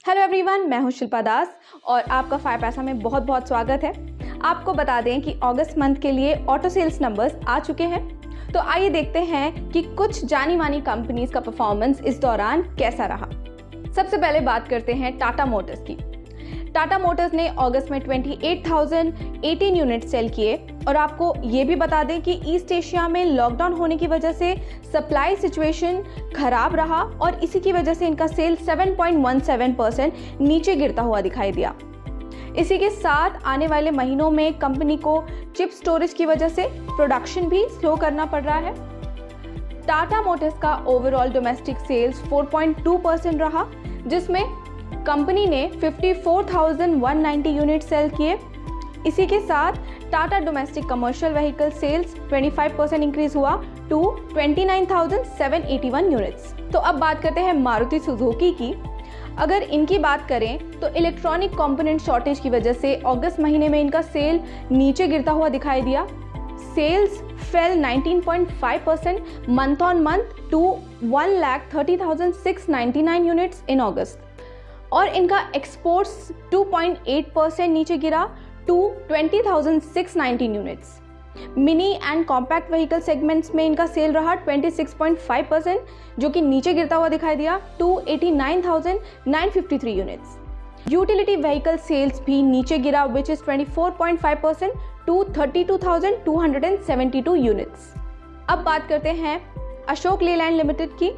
Hello everyone, मैं हूं शिल्पा दास और आपका 5 पैसा में बहुत बहुत स्वागत है। आपको बता दें कि अगस्त मंथ के लिए ऑटो सेल्स नंबर्स आ चुके हैं। तो आइए देखते हैं कि कुछ जानी मानी कंपनीज का परफॉर्मेंस इस दौरान कैसा रहा। सबसे पहले बात करते हैं टाटा मोटर्स की। टाटा मोटर्स ने अगस्त में 28,018 यूनिट सेल किए और आपको ये भी बता दें कि ईस्ट एशिया में लॉकडाउन होने की वजह से सप्लाई सिचुएशन खराब रहा और इसी की वजह से इनका सेल 7.17% नीचे गिरता हुआ दिखाई दिया। इसी के साथ आने वाले महीनों में कंपनी को चिप स्टोरेज की वजह से प्रोडक्शन भी स्लो करना पड़ रहा है। टाटा मोटर्स का ओवरऑल डोमेस्टिक सेल्स 4.2% रहा, जिसमें कंपनी ने 54,190 यूनिट सेल किए। इसी के साथ Tata domestic commercial vehicle sales 25% increase हुआ टू 29,781 यूनिट्स। तो अब बात करते हैं मारुति सुजुकी की। अगर इनकी बात करें तो इलेक्ट्रॉनिक कंपोनेंट शॉर्टेज की वजह से अगस्त महीने में इनका सेल नीचे गिरता हुआ दिखाई दिया। Sales fell 19.5% month on month to 1,30,699 units in August और इनका एक्सपोर्ट्स 2.8% नीचे गिरा to 20,619 units. Mini and compact vehicle segments में इनका सेल रहा 26.5%, जो कि नीचे गिरता हुआ दिखाई दिया to 89,953 units. Utility vehicle sales भी नीचे गिरा विच इज 24.5% टू 32,272 यूनिट्स। अब बात करते हैं अशोक लेलैंड लिमिटेड की।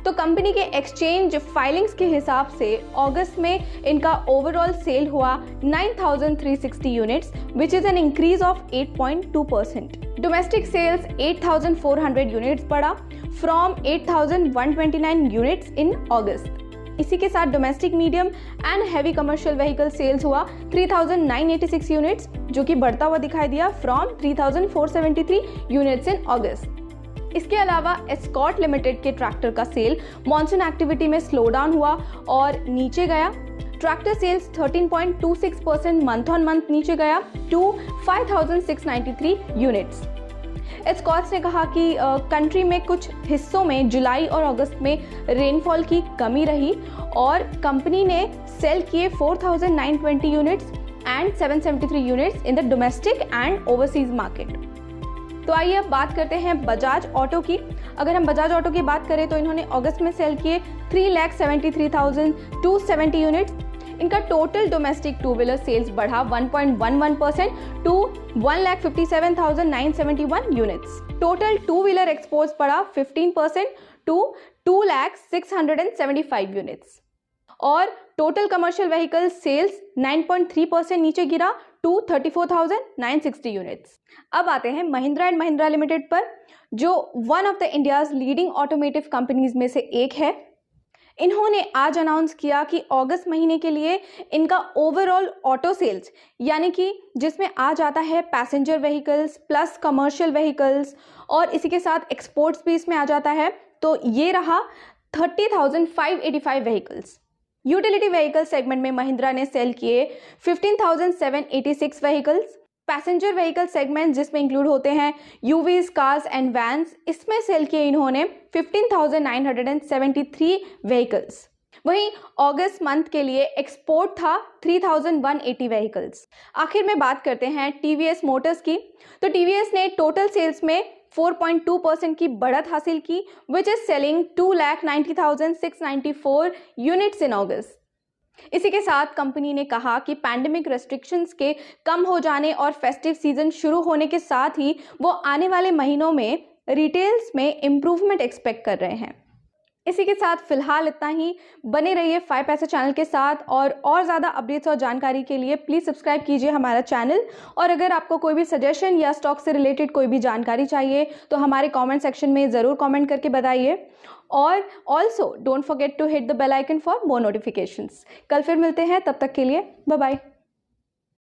तो कंपनी के एक्सचेंज फाइलिंग्स के हिसाब से अगस्त में इनका ओवरऑल सेल हुआ 9,360 units which is an increase of 8.2%। Domestic sales 8,400 units बढ़ा फ्रॉम 8,129 यूनिट्स इन अगस्त। इसी के साथ domestic medium and heavy commercial vehicle sales हुआ 3,986 यूनिट्स, जो कि बढ़ता हुआ दिखाई दिया फ्रॉम 3,473 यूनिट्स इन अगस्त। इसके अलावा एस्कॉर्ट लिमिटेड के ट्रैक्टर का सेल मॉनसून एक्टिविटी में स्लो डाउन हुआ और नीचे गया। Tractor sales 13.26% month on month नीचे गया टू 5,693 यूनिट्स। एस्कॉर्ट ने कहा कि कंट्री में कुछ हिस्सों में जुलाई और अगस्त में रेनफॉल की कमी रही और कंपनी ने सेल किए 4,920 units and 773 units in the domestic and overseas market. तो आइए अब बात करते हैं बजाज ऑटो की। अगर हम बजाज ऑटो की बात करें तो इन्होंने अगस्त में सेल किए 3,73,270 यूनिट्स। इनका total domestic two wheeler sales बढ़ा 1.11% to 1,57,971 units. Total two wheeler exports बढ़ा 15% टू 2,06,75 यूनिट्स और टोटल कमर्शियल व्हीकल सेल्स 9.3% नीचे गिरा टू 34,960 यूनिट्स। अब आते हैं महिंद्रा एंड महिंद्रा लिमिटेड पर, जो one of the India's leading automotive companies में से एक है। इन्होंने आज अनाउंस किया कि अगस्त महीने के लिए इनका ओवरऑल ऑटो सेल्स, यानी कि जिसमें आ जाता है passenger vehicles plus commercial vehicles और इसी के साथ एक्सपोर्ट्स भी इसमें आ जाता है, तो ये रहा 30,585 व्हीकल्स। यूटिलिटी व्हीकल सेगमेंट में महिंद्रा ने सेल किए 15,786 व्हीकल्स। पैसेंजर व्हीकल सेगमेंट जिसमें इंक्लूड होते हैं यूवीज, कार्स एंड वैन्स, इसमें सेल किए इन्होंने 15,973 व्हीकल्स। वहीं अगस्त मंथ के लिए एक्सपोर्ट था 3,180 व्हीकल्स। आखिर में बात करते हैं टीवीएस मोटर्स की। तो टीवीएस ने टोटल सेल्स में 4.2% की बढ़त हासिल की which is selling 2,90,694 units in August. इसी के साथ कंपनी ने कहा कि पैंडेमिक रेस्ट्रिक्शंस के कम हो जाने और फेस्टिव सीजन शुरू होने के साथ ही वो आने वाले महीनों में रिटेल्स में इम्प्रूवमेंट एक्सपेक्ट कर रहे हैं। इसी के साथ फिलहाल इतना ही। बने रहिए 5 पैसा चैनल के साथ और ज़्यादा अपडेट्स और जानकारी के लिए प्लीज़ सब्सक्राइब कीजिए हमारा चैनल। और अगर आपको कोई भी सजेशन या स्टॉक से रिलेटेड कोई भी जानकारी चाहिए तो हमारे कमेंट सेक्शन में ज़रूर कमेंट करके बताइए। और also don't forget to hit the bell icon for more notifications. कल फिर मिलते हैं, तब तक के लिए बाय बाय।